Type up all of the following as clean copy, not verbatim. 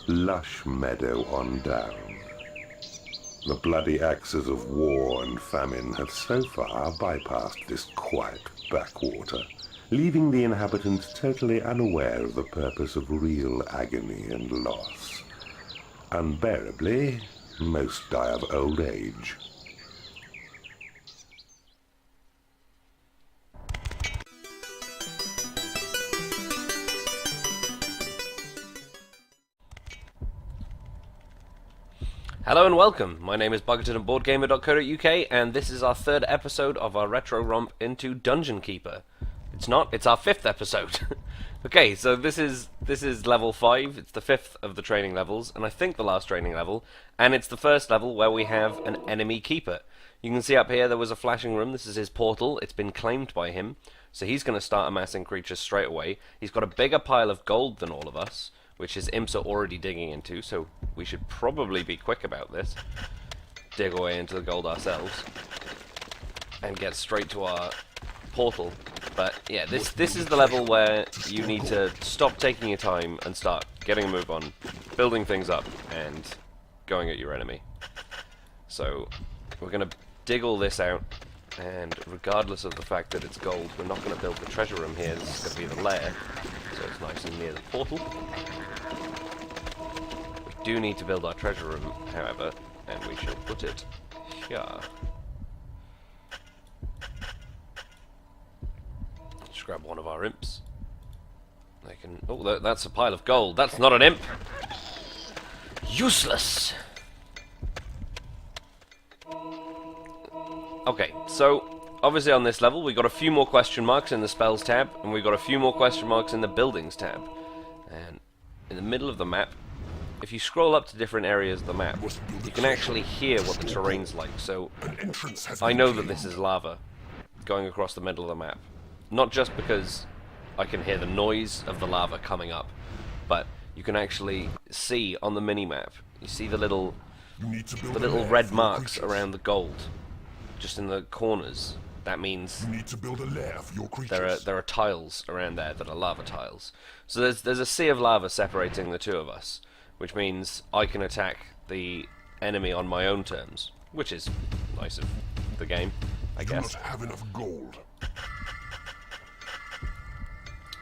Lush Meadow-on-Downe. The bloody axes of war and famine have so far bypassed this quiet backwater, leaving the inhabitants totally unaware of the purpose of real agony and loss. Unbearably, most die of old age. Hello and welcome, my name is Buggerton at BoredGamer.co.uk and this is our third episode of our retro romp into Dungeon Keeper. It's not, it's our fifth episode. Okay, so this is level 5, it's the fifth of the training levels, and I think the last training level, and it's the first level where we have an enemy keeper. You can see up here there was a flashing room, this is his portal, it's been claimed by him, so he's going to start amassing creatures straight away. He's got a bigger pile of gold than all of us, which his imps are already digging into, so we should probably be quick about this. Dig away into the gold ourselves and get straight to our portal. But yeah, this is the level where you need to stop taking your time and start getting a move on, building things up and going at your enemy. So we're going to dig all this out, and regardless of the fact that it's gold, we're not going to build the treasure room here. This is going to be the lair, so it's nice and near the portal. We do need to build our treasure room, however, and we shall put it here. Just grab one of our imps. They can. Oh, that's a pile of gold. That's not an imp. Useless. Okay, so obviously on this level we got a few more question marks in the spells tab, and we got a few more question marks in the buildings tab. And in the middle of the map, if you scroll up to different areas of the map, you can actually hear what the terrain's like. So I know that this is lava going across the middle of the map. Not just because I can hear the noise of the lava coming up, but you can actually see on the mini-map, you see the little red marks around the gold, just in the corners. That means there are tiles around there that are lava tiles. So there's a sea of lava separating the two of us, which means I can attack the enemy on my own terms, which is nice of the game, I guess. Do not have enough gold.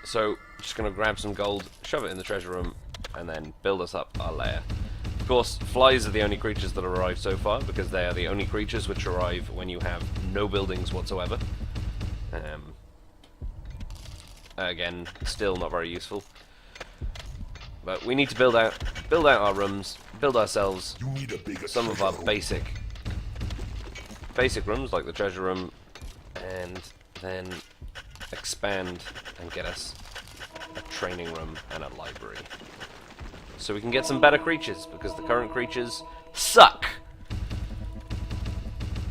So just gonna grab some gold, shove it in the treasure room, and then build us up our lair. Of course, flies are the only creatures that arrive so far, because they are the only creatures which arrive when you have no buildings whatsoever. Again, still not very useful. But we need to build out our rooms, build ourselves some of our basic rooms, like the treasure room, and then expand and get us a training room and a library. So we can get some better creatures, because the current creatures suck.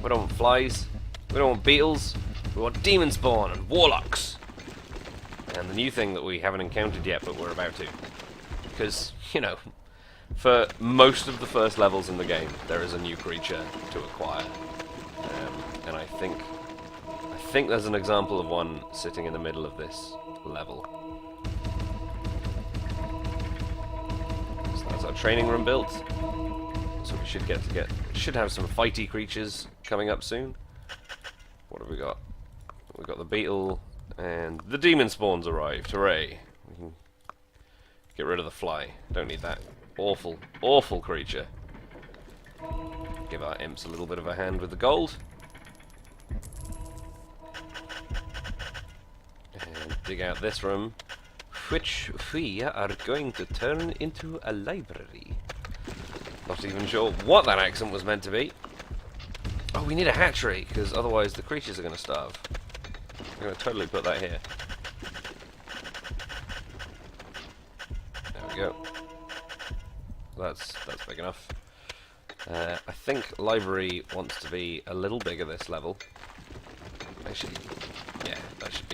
We don't want flies, we don't want beetles, we want demon spawn and warlocks. And the new thing that we haven't encountered yet, but we're about to. Because, you know, for most of the first levels in the game, there is a new creature to acquire. And I think there's an example of one sitting in the middle of this level. So that's our training room built. So we should have some fighty creatures coming up soon. What have we got? We've got the beetle, and the demon spawns arrived. Hooray! We can get rid of the fly. Don't need that. Awful, awful creature. Give our imps a little bit of a hand with the gold. And dig out this room, which we are going to turn into a library. Not even sure what that accent was meant to be. Oh, we need a hatchery, because otherwise the creatures are going to starve. I'm going to totally put that here. There we go. That's big enough. I think library wants to be a little bigger this level. Actually, yeah, that should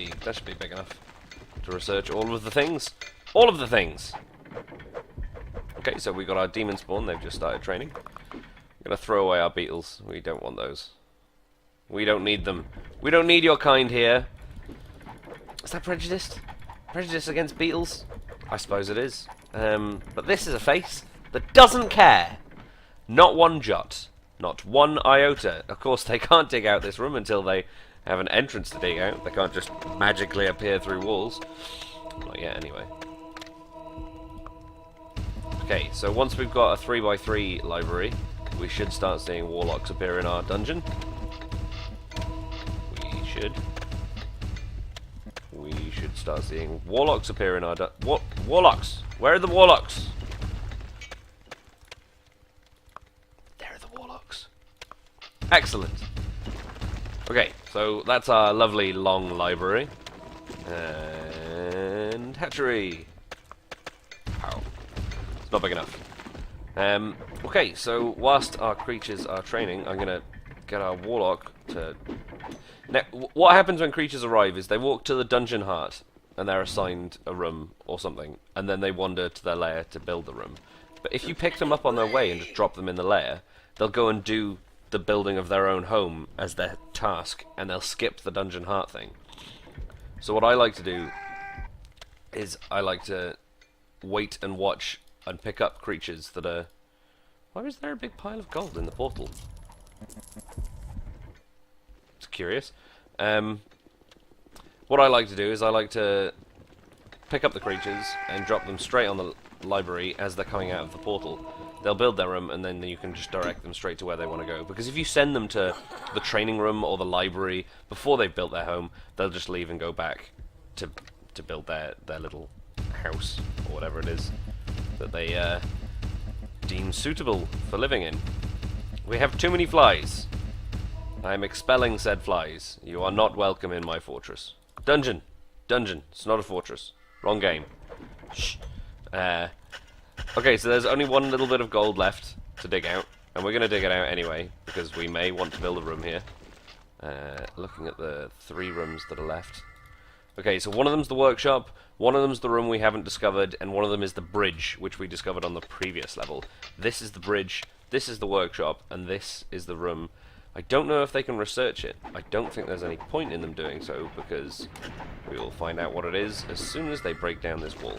be big enough to research all of the things. All of the things. Okay, so we got our demon spawn. They've just started training. We're gonna throw away our beetles. We don't want those. We don't need them. We don't need your kind here. Is that prejudiced? Prejudice against beetles? I suppose it is. But this is a face that doesn't care. Not one jot. Not one iota. Of course, they can't dig out this room until they have an entrance to dig out. They can't just magically appear through walls. Not yet, anyway. Okay, so once we've got a 3x3 library, we should start seeing warlocks appear in our dungeon. We should start seeing warlocks appear in our warlocks! Where are the warlocks? There are the warlocks. Excellent. Okay, so that's our lovely long library. And hatchery. Ow. It's not big enough. Okay, so whilst our creatures are training, I'm gonna get our warlock to... Now, what happens when creatures arrive is they walk to the dungeon heart, and they're assigned a room or something, and then they wander to their lair to build the room. But if you pick them up on their way and just drop them in the lair, they'll go and do the building of their own home as their task, and they'll skip the dungeon heart thing. So what I like to do is I like to wait and watch and pick up creatures that are... Why is there a big pile of gold in the portal? It's curious. What I like to do is I like to pick up the creatures and drop them straight on the library as they're coming out of the portal. They'll build their room and then you can just direct them straight to where they want to go. Because if you send them to the training room or the library before they've built their home, they'll just leave and go back to build their little house or whatever it is that they deem suitable for living in. We have too many flies. I am expelling said flies. You are not welcome in my fortress. Dungeon. Dungeon. It's not a fortress. Wrong game. Shh. Okay, so there's only one little bit of gold left to dig out. And we're going to dig it out anyway, because we may want to build a room here. Looking at the 3 rooms that are left. Okay, so one of them's the workshop, one of them's the room we haven't discovered, and one of them is the bridge, which we discovered on the previous level. This is the bridge, this is the workshop, and this is the room. I don't know if they can research it. I don't think there's any point in them doing so, because we will find out what it is as soon as they break down this wall.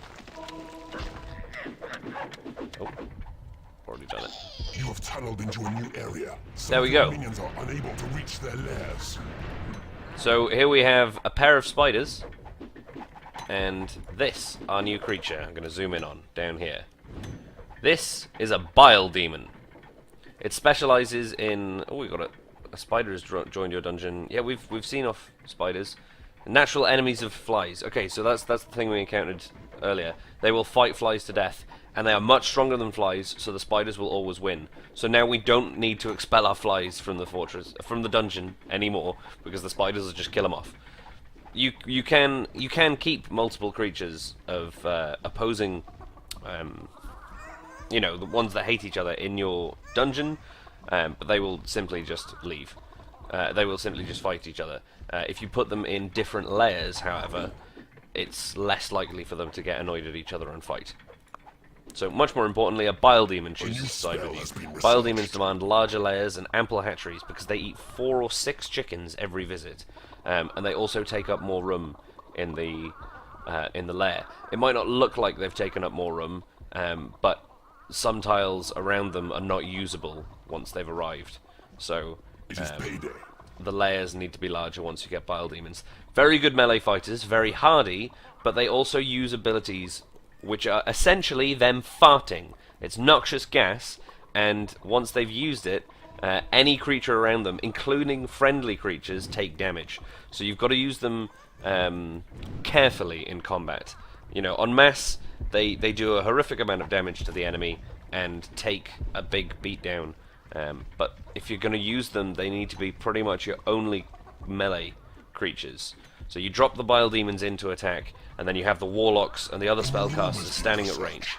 Oh, already done it. You have tunneled into a new area. There we go. Minions are unable to reach their lairs. So here we have a pair of spiders, and this, our new creature, I'm going to zoom in on, down here. This is a bile demon. It specializes in... Oh, we got a spider has joined your dungeon. Yeah, we've seen off spiders. Natural enemies of flies. Okay, so that's the thing we encountered earlier. They will fight flies to death, and they are much stronger than flies, so the spiders will always win. So now we don't need to expel our flies from the fortress, from the dungeon anymore, because the spiders will just kill them off. You can keep multiple creatures of opposing, you know, the ones that hate each other in your dungeon, but they will simply just leave. They will simply just fight each other. If you put them in different layers, however, it's less likely for them to get annoyed at each other and fight. So, much more importantly, a bile demon chooses side with you. Bile demons demand larger layers and ample hatcheries because they eat 4 or 6 chickens every visit, and they also take up more room in the lair. It might not look like they've taken up more room, but some tiles around them are not usable once they've arrived. So, the layers need to be larger once you get bile demons. Very good melee fighters, very hardy, but they also use abilities which are essentially them farting. It's noxious gas, and once they've used it, any creature around them, including friendly creatures, take damage. So you've got to use them carefully in combat. You know, en masse, they do a horrific amount of damage to the enemy and take a big beatdown. But if you're going to use them, they need to be pretty much your only melee creatures. So you drop the bile demons in to attack, and then you have the warlocks and the other spellcasters standing at range.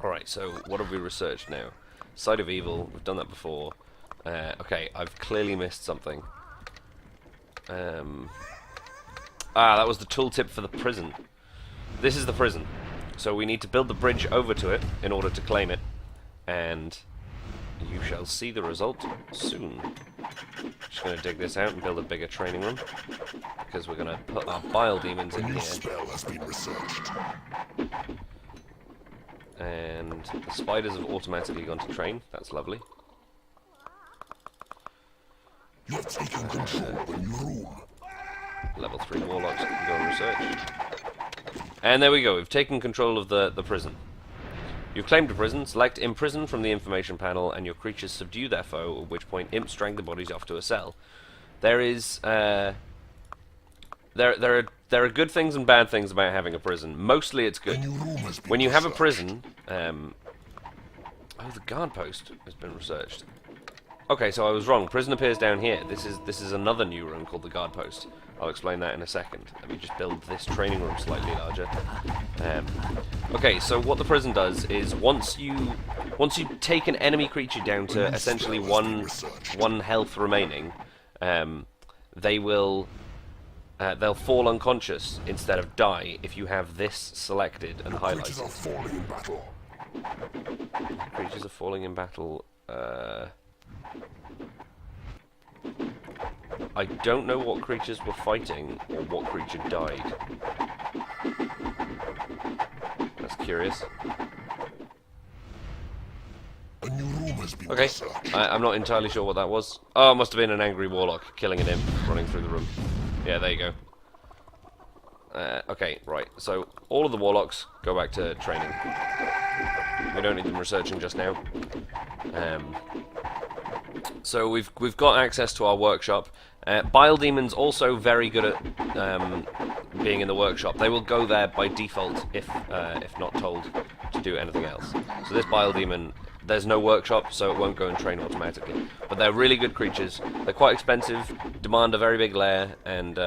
Alright, so what have we researched now? Side of Evil, we've done that before. Okay, I've clearly missed something. That was the tooltip for the prison. This is the prison. So we need to build the bridge over to it in order to claim it. And you shall see the result soon. Just going to dig this out and build a bigger training room, because we're going to put our bile demons in here. Spell has been researched. and the spiders have automatically gone to train. That's lovely. You have taken control of a new room. Level 3 warlocks can go and research. And there we go, we've taken control of the prison. You've claimed a prison, select Imprison from the information panel, and your creatures subdue their foe, at which point imps drag the bodies off to a cell. There is, there are good things and bad things about having a prison. Mostly it's good. When you have a prison, oh, the guard post has been researched. Okay, so I was wrong. Prison appears down here. This is another new room called the guard post. I'll explain that in a second. Let me just build this training room slightly larger. Okay, so what the prison does is once you take an enemy creature down to essentially one health remaining, they'll fall unconscious instead of die if you have this selected and highlighted. Creatures are falling in battle. Creatures are falling in battle. I don't know what creatures were fighting or what creature died. That's curious. A new room has been Okay, researched. I'm not entirely sure what that was. Oh, it must have been an angry warlock killing an imp running through the room. Yeah, there you go. Okay, right. So all of the warlocks go back to training. We don't need them researching just now. So we've got access to our workshop. Bile demons also very good at being in the workshop. They will go there by default if not told to do anything else. So this bile demon, there's no workshop, so it won't go and train automatically. But they're really good creatures. They're quite expensive, demand a very big lair and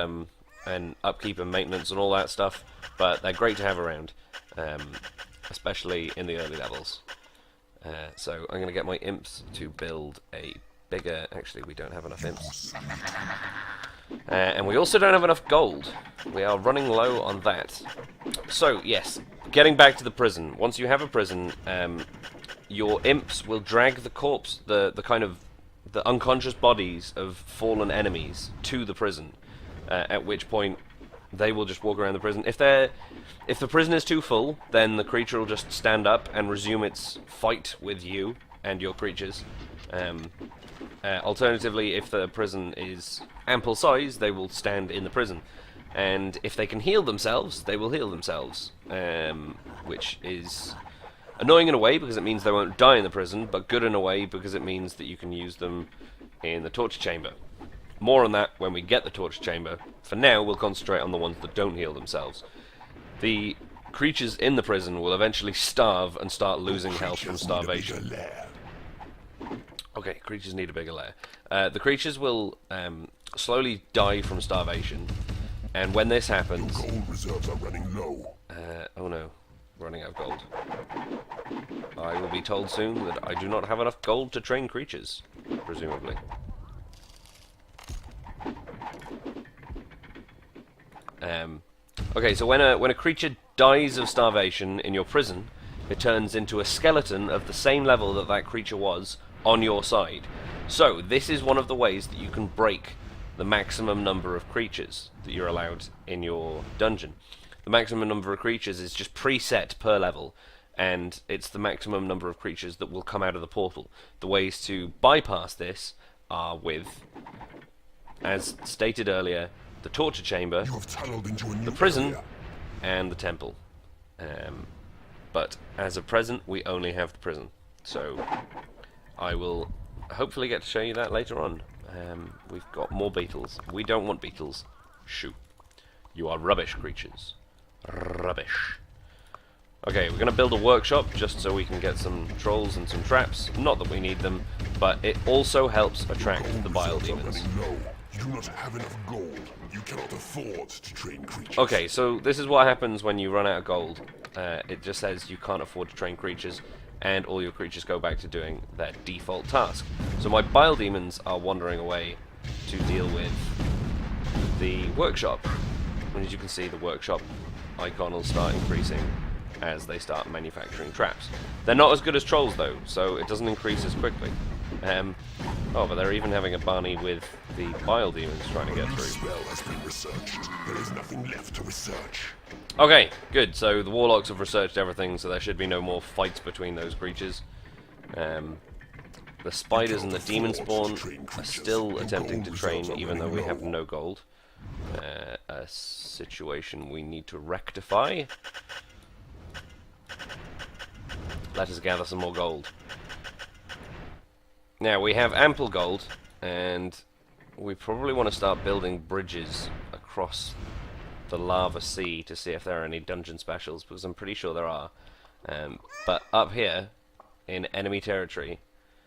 upkeep and maintenance and all that stuff. But they're great to have around, especially in the early levels. So I'm going to get my imps to build a bigger... Actually, we don't have enough imps. And we also don't have enough gold. We are running low on that. So, yes, getting back to the prison. Once you have a prison, your imps will drag the corpse, the unconscious bodies of fallen enemies to the prison. At which point, they will just walk around the prison. If the prison is too full, then the creature will just stand up and resume its fight with you and your creatures. Alternatively, if the prison is ample size, they will stand in the prison. And if they can heal themselves, they will heal themselves. Which is annoying in a way, because it means they won't die in the prison, but good in a way, because it means that you can use them in the torture chamber. More on that when we get the torture chamber. For now, we'll concentrate on the ones that don't heal themselves. The creatures in the prison will eventually starve and start losing health from starvation. Okay, creatures need a bigger lair. The creatures will slowly die from starvation, and when this happens... Gold reserves are running low. Oh no, we're running out of gold. I will be told soon that I do not have enough gold to train creatures, presumably. Okay, so when a creature dies of starvation in your prison, it turns into a skeleton of the same level that that creature was on your side. So this is one of the ways that you can break the maximum number of creatures that you're allowed in your dungeon. The maximum number of creatures is just preset per level, and it's the maximum number of creatures that will come out of the portal. The ways to bypass this are with, as stated earlier, the torture chamber, You have tunneled into a new the prison, area. and the temple. But as of present, we only have the prison. So I will hopefully get to show you that later on. We've got more beetles. We don't want beetles. Shoo. You are rubbish creatures. Rubbish. Okay, we're going to build a workshop just so we can get some trolls and some traps. Not that we need them, but it also helps attract the bile Reserves are demons. running low. You do not have enough gold. You cannot afford to train creatures. Okay, so this is what happens when you run out of gold. It just says you can't afford to train creatures, and all your creatures go back to doing their default task. So my bile demons are wandering away to deal with the workshop. And as you can see, the workshop icon will start increasing as they start manufacturing traps. They're not as good as trolls though, so it doesn't increase as quickly. Oh, but they're even having a Barney with the bile demons trying to get A new through. spell has been researched. There is nothing left to research. Okay, good. So the warlocks have researched everything, so there should be no more fights between those creatures. The spiders and the demon spawn are still attempting to train, even though we have no gold. A situation we need to rectify. Let us gather some more gold. Now, we have ample gold, and we probably want to start building bridges across the lava sea to see if there are any dungeon specials, because I'm pretty sure there are. But up here, in enemy territory,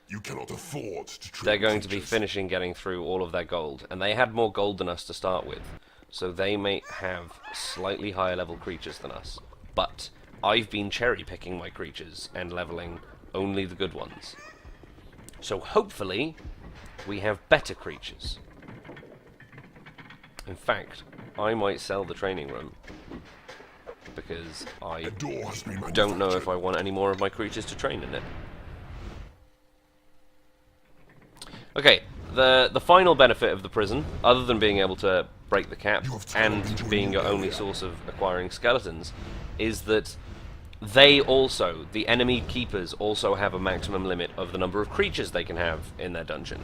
You cannot afford to train they're going to be creatures. finishing getting through all of their gold, and they had more gold than us to start with, so they may have slightly higher level creatures than us. But I've been cherry picking my creatures and leveling only the good ones. So hopefully we have better creatures. In fact, I might sell the training room because I A door has been don't know if manufactured. I want any more of my creatures to train in it. Okay, the final benefit of the prison, other than being able to break the cap You have turned into and a being new your only area. source of acquiring skeletons, is that they also, the enemy keepers, also have a maximum limit of the number of creatures they can have in their dungeon.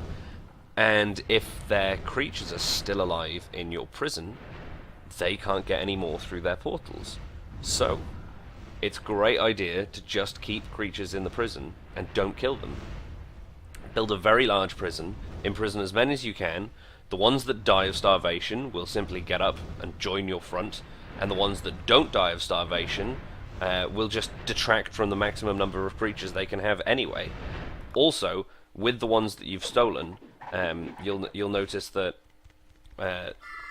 And if their creatures are still alive in your prison, they can't get any more through their portals. So, it's a great idea to just keep creatures in the prison and don't kill them. Build a very large prison, imprison as many as you can. The ones that die of starvation will simply get up and join your front, and the ones that don't die of starvation will just detract from the maximum number of creatures they can have anyway. Also, with the ones that you've stolen, you'll notice that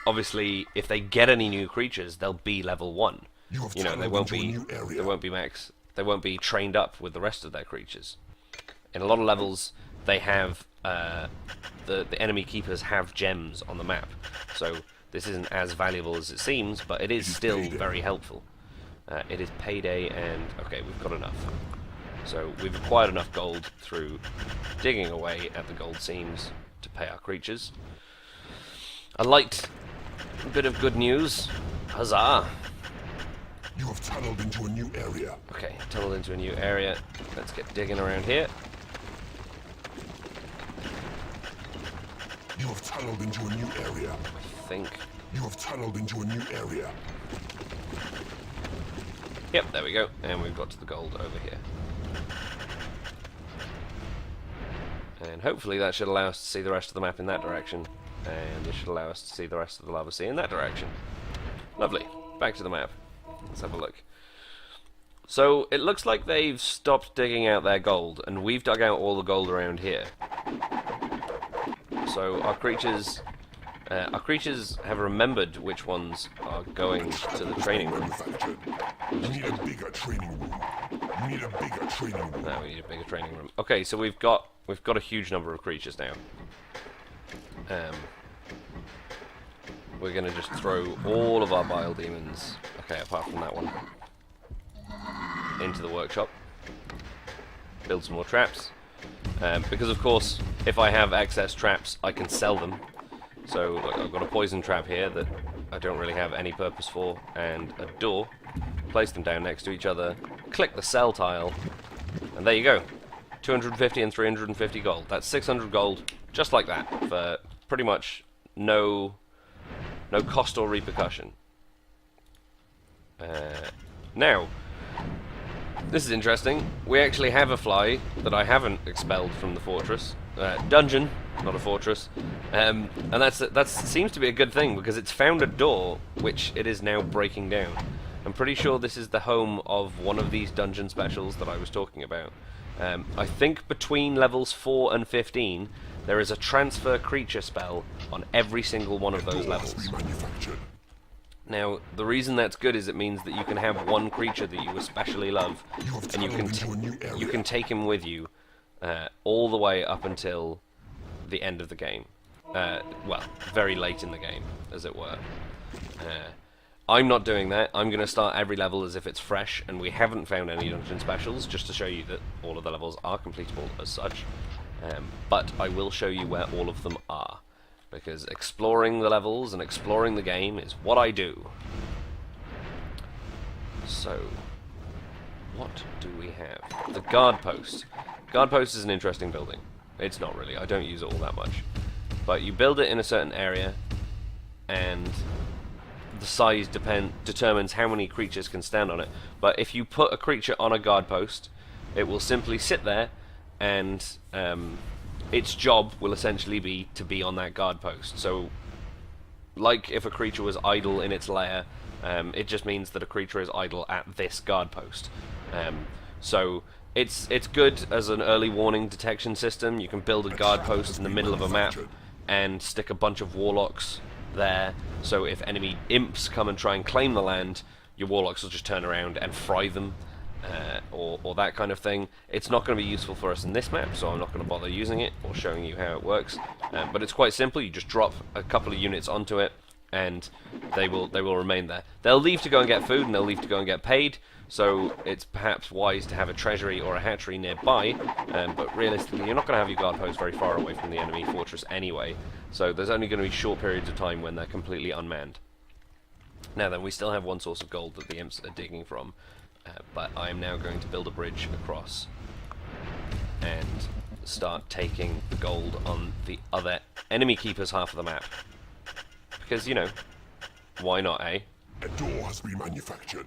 obviously if they get any new creatures, they'll be level 1. You have You know, they tunneled won't into a be new area. they won't be max. They won't be trained up with the rest of their creatures. In a lot of levels, they have the enemy keepers have gems on the map, so this isn't as valuable as it seems, but it is still payday. very helpful. It is payday, and okay, we've got enough. So we've acquired enough gold through digging away at the gold seams to pay our creatures. A light bit of good news. Huzzah! You have tunneled into a new area. Okay, tunneled into a new area. Let's get digging around here. You have tunneled into a new area. I think. You have tunneled into a new area. Yep, there we go. And we've got to the gold over here. And hopefully that should allow us to see the rest of the map in that direction. And this should allow us to see the rest of the lava sea in that direction. Lovely. Back to the map. Let's have a look. So, it looks like they've stopped digging out their gold, and we've dug out all the gold around here. So, our creatures have remembered which ones are going to the training room. Manufactured. You need a bigger training room. You need a bigger training room. No, we need a bigger training room. Okay, so we've got a huge number of creatures now. We're gonna just throw all of our bile demons, okay, apart from that one, into the workshop. Build some more traps. Because of course, if I have excess traps, I can sell them. So like, I've got a poison trap here that I don't really have any purpose for, and a door. Place them down next to each other, click the sell tile, and there you go. 250 and 350 gold. That's 600 gold, just like that, for pretty much no cost or repercussion. Now, this is interesting. We actually have a fly that I haven't expelled from the fortress. Dungeon, not a fortress. And that seems to be a good thing, because it's found a door, which it is now breaking down. I'm pretty sure this is the home of one of these dungeon specials that I was talking about. I think between levels 4 and 15, there is a transfer creature spell on every single one of those Door has levels. been manufactured. Now, the reason that's good is it means that you can have one creature that you especially love, You have and you can tunneled into a new area. you can take him with you all the way up until the end of the game. Well, very late in the game, as it were. I'm not doing that. I'm going to start every level as if it's fresh, and we haven't found any dungeon specials, just to show you that all of the levels are completable as such. But I will show you where all of them are, because exploring the levels and exploring the game is what I do. So, what do we have? The guard post. Guard post is an interesting building. It's not really. I don't use it all that much. But you build it in a certain area, and the size determines how many creatures can stand on it. But if you put a creature on a guard post, it will simply sit there, and its job will essentially be to be on that guard post. So, like if a creature was idle in its lair, it just means that a creature is idle at this guard post. So it's good as an early warning detection system. You can build a guard post in the middle of a map and stick a bunch of warlocks there, so if enemy imps come and try and claim the land, your warlocks will just turn around and fry them, or that kind of thing. It's not going to be useful for us in this map, so I'm not going to bother using it or showing you how it works. But it's quite simple. You just drop a couple of units onto it, and they will remain there. They'll leave to go and get food, and they'll leave to go and get paid. So it's perhaps wise to have a treasury or a hatchery nearby, but realistically you're not going to have your guard post very far away from the enemy fortress anyway, so there's only going to be short periods of time when they're completely unmanned. Now then, we still have one source of gold that the imps are digging from, but I am now going to build a bridge across and start taking the gold on the other enemy keepers' half of the map. Because, you know, why not, eh? A door has been manufactured.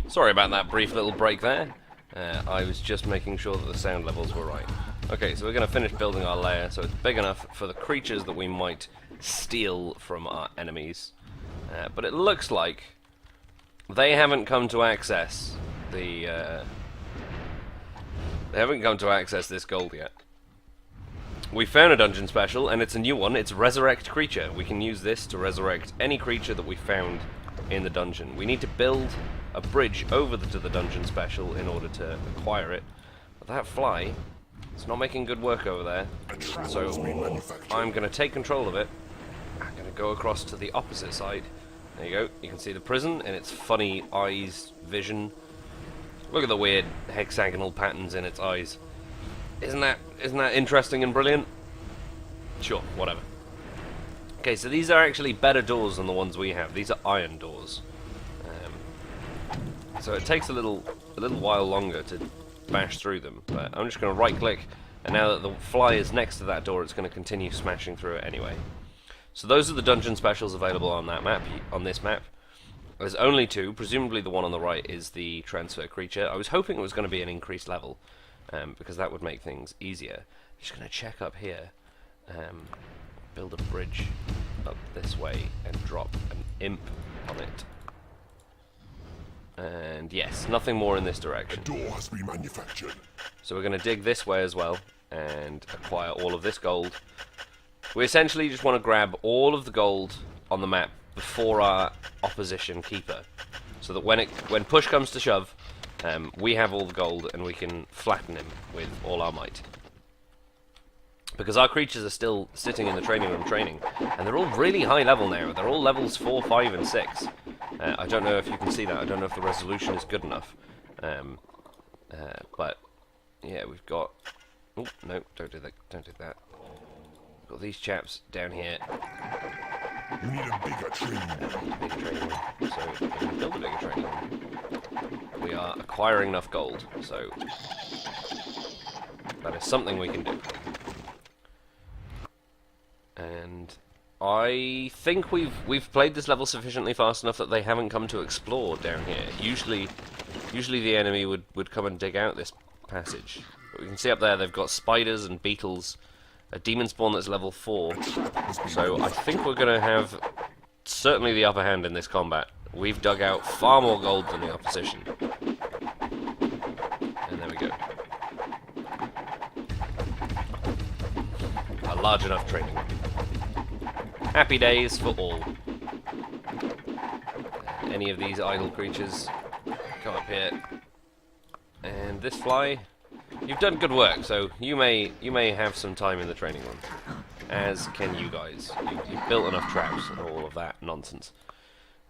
Sorry about that brief little break there. I was just making sure that the sound levels were right. Okay, so we're going to finish building our lair, so it's big enough for the creatures that we might steal from our enemies. But it looks like they haven't come to access the... they haven't come to access this gold yet. We found a dungeon special, and it's a new one. It's Resurrect Creature. We can use this to resurrect any creature that we found in the dungeon. We need to build a bridge over to the dungeon special in order to acquire it. But that fly, it's not making good work over there. So I'm going to take control of it. I'm going to go across to the opposite side. There you go. You can see the prison and its funny eyes vision. Look at the weird hexagonal patterns in its eyes. Isn't that interesting and brilliant? Sure, whatever. Okay, so these are actually better doors than the ones we have. These are iron doors. So it takes a little while longer to bash through them. But I'm just going to right-click, and now that the fly is next to that door, it's going to continue smashing through it anyway. So those are the dungeon specials available on that map. On this map, there's only two. Presumably the one on the right is the transfer creature. I was hoping it was going to be an increased level, because that would make things easier. I'm just going to check up here. Build a bridge up this way and drop an imp on it. And yes, nothing more in this direction. A door has been manufactured. So we're going to dig this way as well and acquire all of this gold. We essentially just want to grab all of the gold on the map before our opposition keeper, so that when push comes to shove, we have all the gold and we can flatten him with all our might. Because our creatures are still sitting in the training room training, and they're all really high level now. They're all levels 4, 5, and 6. I don't know if you can see that. I don't know if the resolution is good enough. But yeah, we've got. Oh no! Don't do that! Don't do that. We've got these chaps down here. We need a bigger training room. Bigger training room. So we can build a bigger training room. We are acquiring enough gold, so that is something we can do. And I think we've played this level sufficiently fast enough that they haven't come to explore down here. Usually the enemy would come and dig out this passage. But we can see up there they've got spiders and beetles, a demon spawn that's level 4. So I think we're going to have certainly the upper hand in this combat. We've dug out far more gold than the opposition. And there we go. A large enough training room. Happy days for all. Any of these idle creatures come up here. And this fly, you've done good work, so you may have some time in the training room. As can you guys. You've built enough traps and all of that nonsense.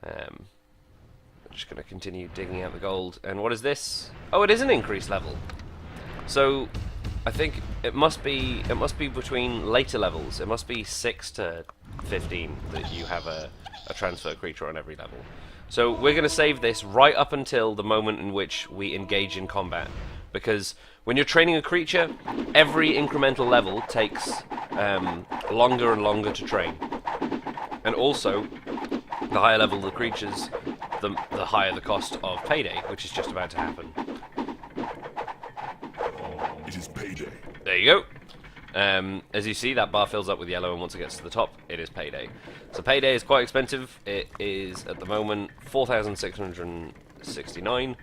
I'm just going to continue digging out the gold. And what is this? Oh, it is an increased level. So I think it must be between later levels. It must be 6 to 15 that you have a transfer creature on every level. So we're going to save this right up until the moment in which we engage in combat. Because when you're training a creature, every incremental level takes longer and longer to train. And also, the higher level the creatures, the higher the cost of payday, which is just about to happen. It is payday. There you go. As you see, that bar fills up with yellow, and once it gets to the top, it is payday. So payday is quite expensive. It is, at the moment, 4,669.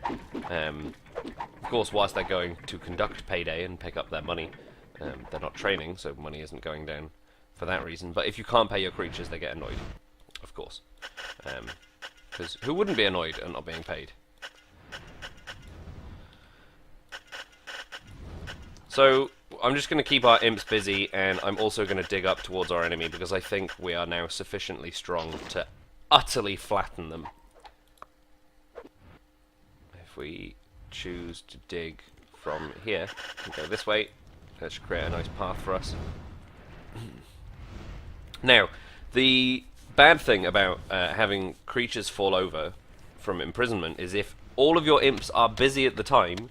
Of course, whilst they're going to conduct payday and pick up their money, they're not training, so money isn't going down for that reason. But if you can't pay your creatures, they get annoyed, of course. Because who wouldn't be annoyed at not being paid? So I'm just going to keep our imps busy, and I'm also going to dig up towards our enemy because I think we are now sufficiently strong to utterly flatten them. If we choose to dig from here and go this way, that should create a nice path for us. Now, the bad thing about having creatures fall over from imprisonment is if all of your imps are busy at the time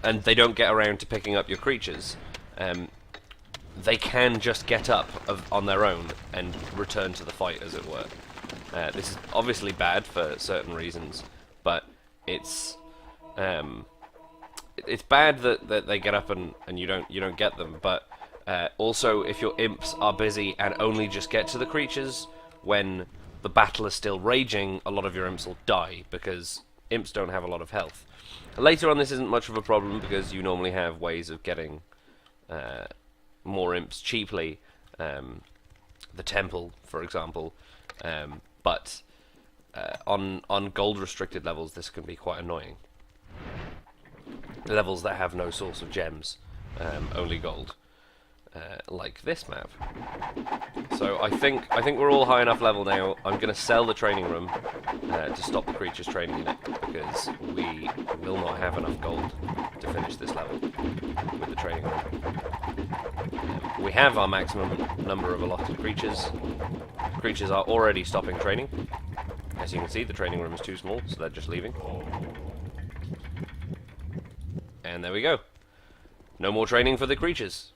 and they don't get around to picking up your creatures, they can just get up on their own and return to the fight, as it were. This is obviously bad for certain reasons, but it's bad that they get up and you don't get them. But also, if your imps are busy and only just get to the creatures when the battle is still raging, a lot of your imps will die because imps don't have a lot of health. Later on, this isn't much of a problem because you normally have ways of getting more imps cheaply. The temple, for example, but on gold restricted levels, this can be quite annoying. Levels that have no source of gems, only gold, like this map. So I think we're all high enough level now. I'm going to sell the training room to stop the creatures training in it, because we will not have enough gold to finish this level with the training room. We have our maximum number of allotted creatures. Creatures are already stopping training. As you can see, the training room is too small, so they're just leaving. And there we go. No more training for the creatures.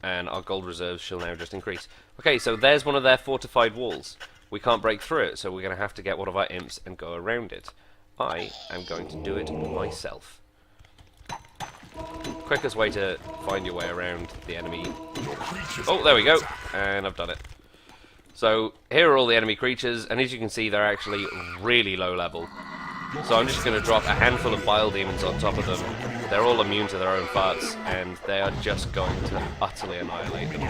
And our gold reserves shall now just increase. Okay, so there's one of their fortified walls. We can't break through it, so we're going to have to get one of our imps and go around it. I am going to do it myself. Quickest way to find your way around the enemy. Oh, there we go. And I've done it. So here are all the enemy creatures, and as you can see, they're actually really low level. So I'm just going to drop a handful of bile demons on top of them. They're all immune to their own farts, and they are just going to utterly annihilate them.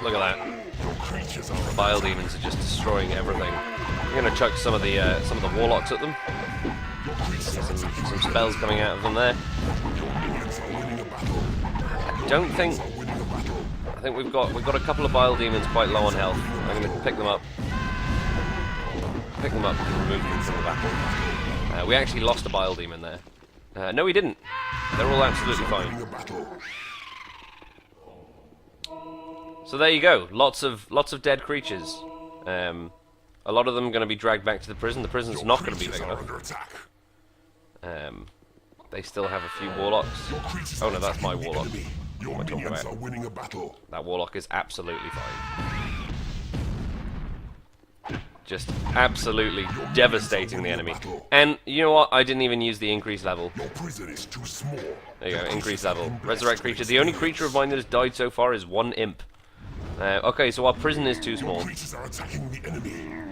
Look at that. The bile demons are just destroying everything. I'm going to chuck some of the warlocks at them. See some spells coming out of them there. I think we've got a couple of bile demons quite low on health. I'm going to pick them up and remove them from the battle. We actually lost a bile demon there. No, we didn't. They're all absolutely fine. So there you go. Lots of dead creatures. A lot of them are going to be dragged back to the prison. The prison's not going to be big enough. They still have a few warlocks. Oh no, that's my warlock. What am I talking about? That warlock is absolutely fine. Just absolutely devastating the enemy. And you know what? I didn't even use the increased level. There you go, increased level. Resurrect creature. The only creature of mine that has died so far is one imp. Okay, so our prison is too small.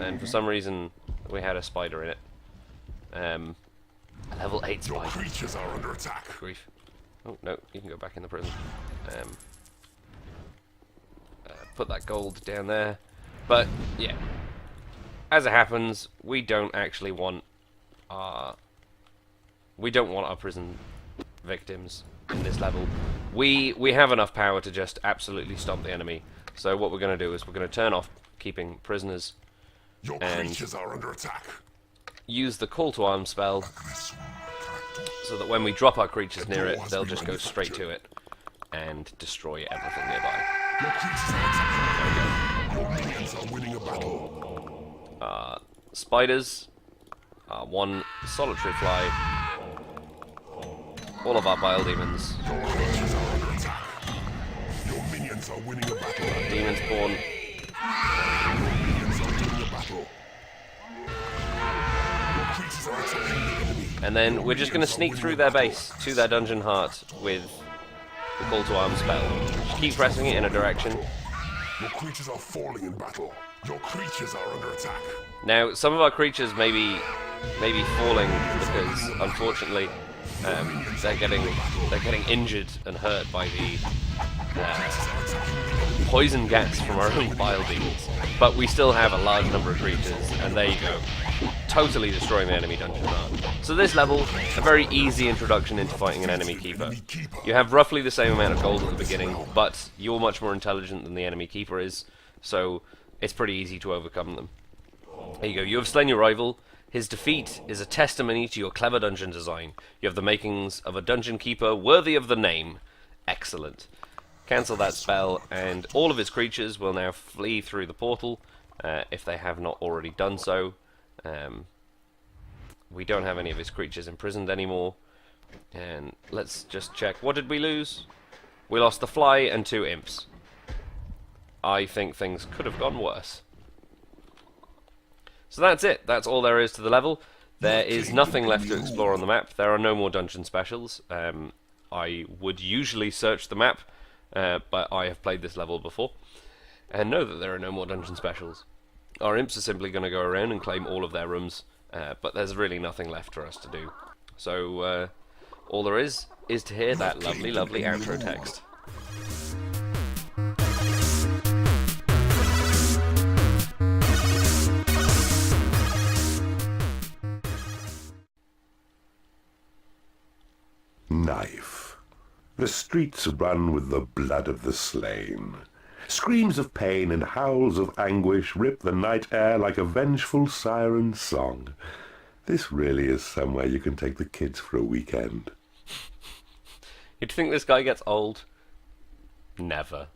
And for some reason, we had a spider in it. Level 8 spider. Creatures are under attack. Grief. Oh, no, you can go back in the prison. Put that gold down there. But, yeah. As it happens, we don't actually want our... We don't want our prison victims in this level. We have enough power to just absolutely stomp the enemy. So what we're going to do is we're going to turn off keeping prisoners. Your creatures are under attack. Use the call to arms spell, so that when we drop our creatures near it, they'll just go straight to it. and destroy everything nearby. Your creatures are attacking. Your minions are winning a battle. Spiders, one solitary fly, all of our bile demons, Your creatures are under attack. Your minions are winning a battle. demon spawn, Minions are winning a battle. Your creatures are attacking the enemy. and then we're just going to sneak through their base to their dungeon heart with the call to arms spell. Just keep pressing it in a direction. Your creatures are falling in battle. Your creatures are under attack. Now, some of our creatures may be falling because, unfortunately, they're getting injured and hurt by the poison gas from our own bile demons. But we still have a large number of creatures, and there you go, totally destroying the enemy dungeon heart. So this level, a very easy introduction into fighting an enemy keeper. You have roughly the same amount of gold at the beginning, but you're much more intelligent than the enemy keeper is, so it's pretty easy to overcome them. There you go, you have slain your rival. His defeat is a testimony to your clever dungeon design. You have the makings of a dungeon keeper worthy of the name. Excellent. Cancel that spell, and all of his creatures will now flee through the portal, if they have not already done so. We don't have any of his creatures imprisoned anymore. And let's just check. What did we lose? We lost the fly and 2 imps. I think things could have gone worse. So that's it. That's all there is to the level. There is nothing left to explore on the map. There are no more dungeon specials. I would usually search the map, but I have played this level before and know that there are no more dungeon specials. Our imps are simply going to go around and claim all of their rooms, but there's really nothing left for us to do. So all there is to hear that lovely, lovely outro text. Knife. The streets run with the blood of the slain. Screams of pain and howls of anguish rip the night air like a vengeful siren's song. This really is somewhere you can take the kids for a weekend. You'd think this guy gets old? Never.